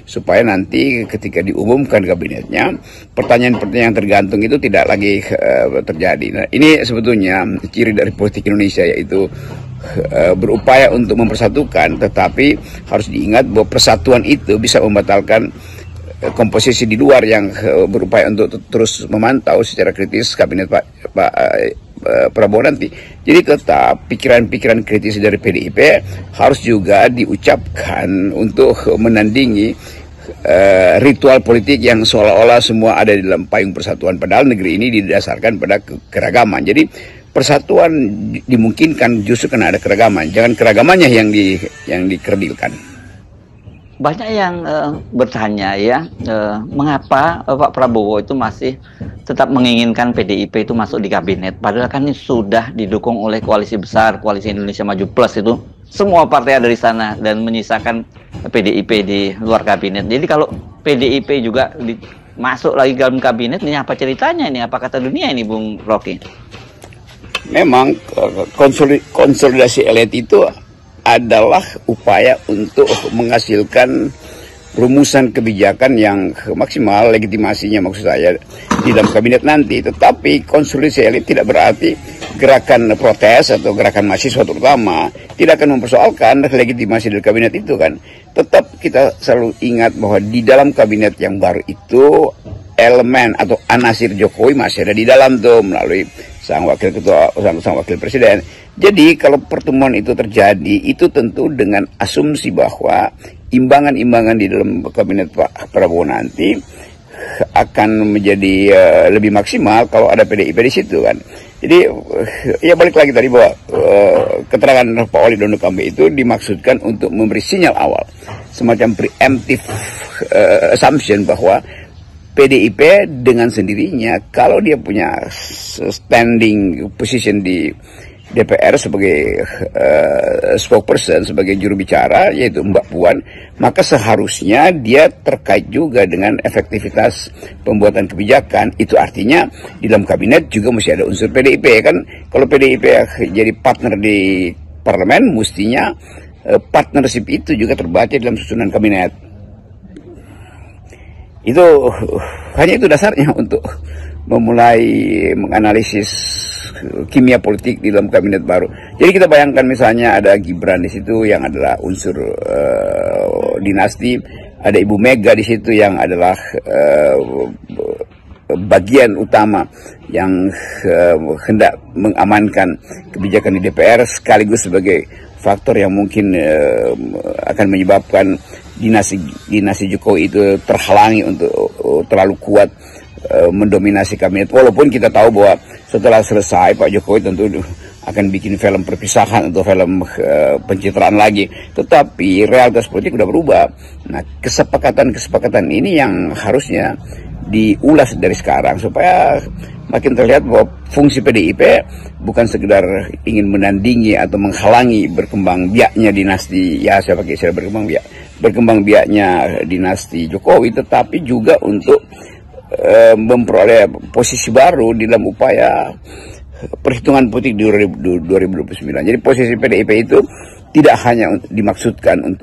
supaya nanti ketika diumumkan kabinetnya, pertanyaan-pertanyaan tergantung itu tidak lagi terjadi. Nah, ini sebetulnya ciri dari politik Indonesia, yaitu berupaya untuk mempersatukan, tetapi harus diingat bahwa persatuan itu bisa membatalkan komposisi di luar yang berupaya untuk terus memantau secara kritis kabinet Pak Prabowo nanti. Jadi tetap pikiran-pikiran kritis dari PDIP harus juga diucapkan untuk menandingi ritual politik yang seolah-olah semua ada di dalam payung persatuan, padahal negeri ini didasarkan pada keragaman. Jadi persatuan dimungkinkan justru karena ada keragaman, jangan keragamannya yang dikerdilkan. Banyak yang bertanya ya, mengapa Pak Prabowo itu masih tetap menginginkan PDIP itu masuk di kabinet, padahal kan ini sudah didukung oleh koalisi besar, koalisi Indonesia Maju Plus itu semua partai ada di sana dan menyisakan PDIP di luar kabinet. Jadi kalau PDIP juga masuk lagi dalam kabinet, ini apa ceritanya ini? Apa kata dunia ini, Bung Rocky? Memang konsolidasi elit itu adalah upaya untuk menghasilkan rumusan kebijakan yang maksimal, legitimasinya maksud saya di dalam kabinet nanti. Tetapi konsolidasi elit tidak berarti gerakan protes atau gerakan mahasiswa terutama tidak akan mempersoalkan legitimasi dari kabinet itu kan. Tetap kita selalu ingat bahwa di dalam kabinet yang baru itu elemen atau anasir Jokowi masih ada di dalam tuh, melalui sang wakil ketua, sang wakil presiden. Jadi kalau pertemuan itu terjadi, itu tentu dengan asumsi bahwa imbangan-imbangan di dalam kabinet Pak Prabowo nanti akan menjadi lebih maksimal kalau ada PDIP di situ kan. Jadi ya balik lagi tadi bahwa keterangan Pak Wali Dondo Kambe itu dimaksudkan untuk memberi sinyal awal, semacam preemptive assumption bahwa PDIP dengan sendirinya kalau dia punya standing position di DPR sebagai spokesperson, sebagai juru bicara, yaitu Mbak Puan, maka seharusnya dia terkait juga dengan efektivitas pembuatan kebijakan. Itu artinya di dalam kabinet juga mesti ada unsur PDIP kan. Kalau PDIP jadi partner di parlemen, mestinya partnership itu juga terbaca dalam susunan kabinet. Itu hanya itu dasarnya untuk memulai menganalisis kimia politik di dalam kabinet baru. Jadi kita bayangkan misalnya ada Gibran di situ yang adalah unsur dinasti, ada Ibu Mega di situ yang adalah bagian utama yang hendak mengamankan kebijakan di DPR, sekaligus sebagai faktor yang mungkin akan menyebabkan dinasti Jokowi itu terhalangi untuk terlalu kuat mendominasi kabinet. Walaupun kita tahu bahwa setelah selesai Pak Jokowi tentu akan bikin film perpisahan atau film pencitraan lagi, tetapi realitas politik sudah berubah. Nah, kesepakatan ini yang harusnya diulas dari sekarang supaya makin terlihat bahwa fungsi PDIP bukan sekedar ingin menandingi atau menghalangi berkembang biaknya dinasti, ya saya pakai istilah berkembang biaknya dinasti Jokowi, tetapi juga untuk memperoleh posisi baru di dalam upaya perhitungan politik di 2029. Jadi posisi PDIP itu tidak hanya dimaksudkan untuk